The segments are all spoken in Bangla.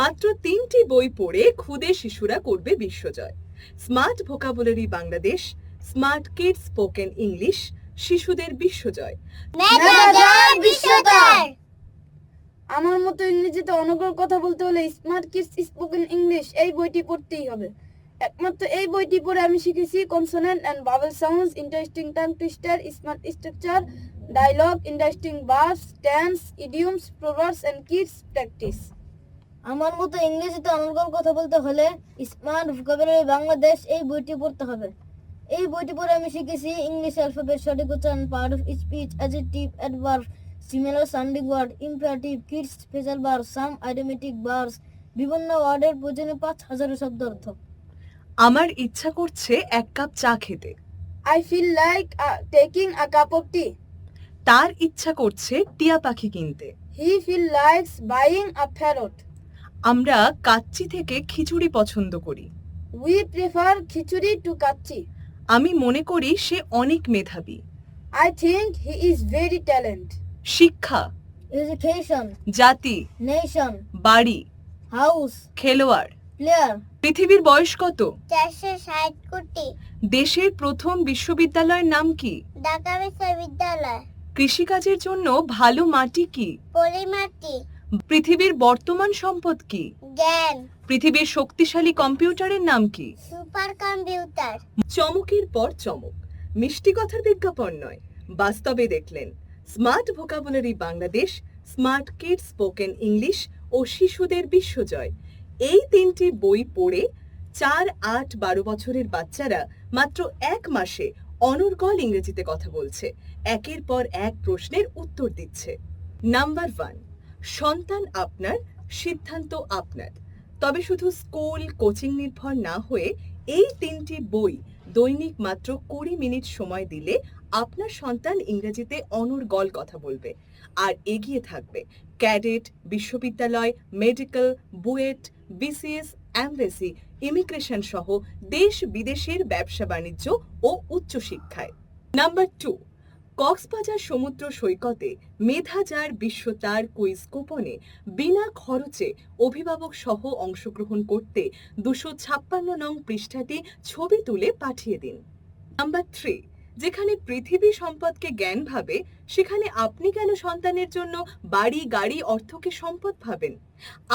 মাত্র ৩টি বই পড়ে ক্ষুদে শিশুরা করবে বিশ্বজয়। Smart vocabulary Bangladesh, smart kids spoken English, শিশুদের বিশ্বজয়। মেধাজয় বিশ্বজয়। আমার মতো ইংরেজিতে অনর্গল কথা বলতে হলে স্মার্ট কিডস স্পোকেন ইংলিশ এই বইটি পড়তেই হবে। একমাত্র এই বইটি পড়ে আমি শিখেছি consonant and vowel sounds, interesting tongue twister, smart structure, dialogue, interesting verbs, tense, idioms, proverbs and kids practice. আমার মতো ইংরেজিতে অনর্গল কথা বলতে হলে স্মার্ট ভোকাবুলারি বাংলাদেশ এই বইটি পড়তে হবে। এই বইটি পড়ে আমি শিখেছি ইংলিশ অ্যালফাবেট, সঠিক উচ্চারণ, part of speech, adjective, adverb, similar sounding word, imperative, kids special verb, some identic verbs, বিভিন্ন ওয়ার্ডের প্রয়োজনে 5000 শব্দ অর্থ। আমার ইচ্ছা করছে এক কাপ চা খেতে। I feel like taking a cup of tea. তার ইচ্ছা করছে টিয়া পাখি কিনতে। He feel likes buying a parrot. আমরা কাচ্চি থেকে খিচুড়ি পছন্দ করি। We prefer khichuri to kachi. আমি মনে করি সে অনেক মেধাবী। I think he is very talented. শিক্ষা, এডুকেশন, জাতি, নেশন, বাড়ি, হাউস, খেলোয়াড়। প্লেয়ার। পৃথিবীর বয়স কত? 460 কোটি। দেশের প্রথম বিশ্ববিদ্যালয়ের নাম কি? ঢাকা বিশ্ববিদ্যালয়। কৃষিকাজের জন্য ভালো মাটি কি? পলিমাটি। পৃথিবীর বর্তমান সম্পদ কি? জ্ঞান। পৃথিবীর শক্তিশালী কম্পিউটারের নাম কি? Super computer. চমকের পর চমক, মিষ্টি কথার বিজ্ঞাপন নয়, বাস্তবে দেখলেন smart vocabulary Bangladesh, smart kids spoken English ও শিশুদের বিশ্বজয়। এই 3টি বই পড়ে 4, 8, 12 বছরের বাচ্চারা মাত্র 1 মাসে অনর্গল ইংরেজিতে কথা বলছে, একের পর এক প্রশ্নের উত্তর দিচ্ছে। নাম্বার 1, সন্তান আপনার, সিদ্ধান্ত আপনার। তবে শুধু স্কুল কোচিং নির্ভর না হয়ে এই 3টি বই দৈনিক মাত্র 20 মিনিট সময় দিলে আপনার সন্তান ইংরেজিতে অনর্গল কথা বলবে আর এগিয়ে থাকবে ক্যাডেট, বিশ্ববিদ্যালয়, medical, BUET, BCS, embassy, immigration সহ দেশ বিদেশের ব্যবসা বাণিজ্য ও উচ্চশিক্ষায়। নাম্বার 2, কক্সবাজার সমুদ্র সৈকতে মেধাজয় বিশ্বতার কুইজ কুপনে বিনা খরচে অভিভাবক সহ অংশগ্রহণ করতে 256 নং পৃষ্ঠাটি ছবি তুলে পাঠিয়ে দিন। নাম্বার 3, যেখানে পৃথিবী সম্পদকে জ্ঞান ভাবে, সেখানে আপনি কেন সন্তানের জন্য বাড়ি, গাড়ি, অর্থকে সম্পদ ভাবেন?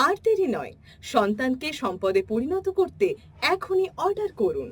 আর দেরি নয়, সন্তানকে সম্পদে পরিণত করতে এখনই অর্ডার করুন।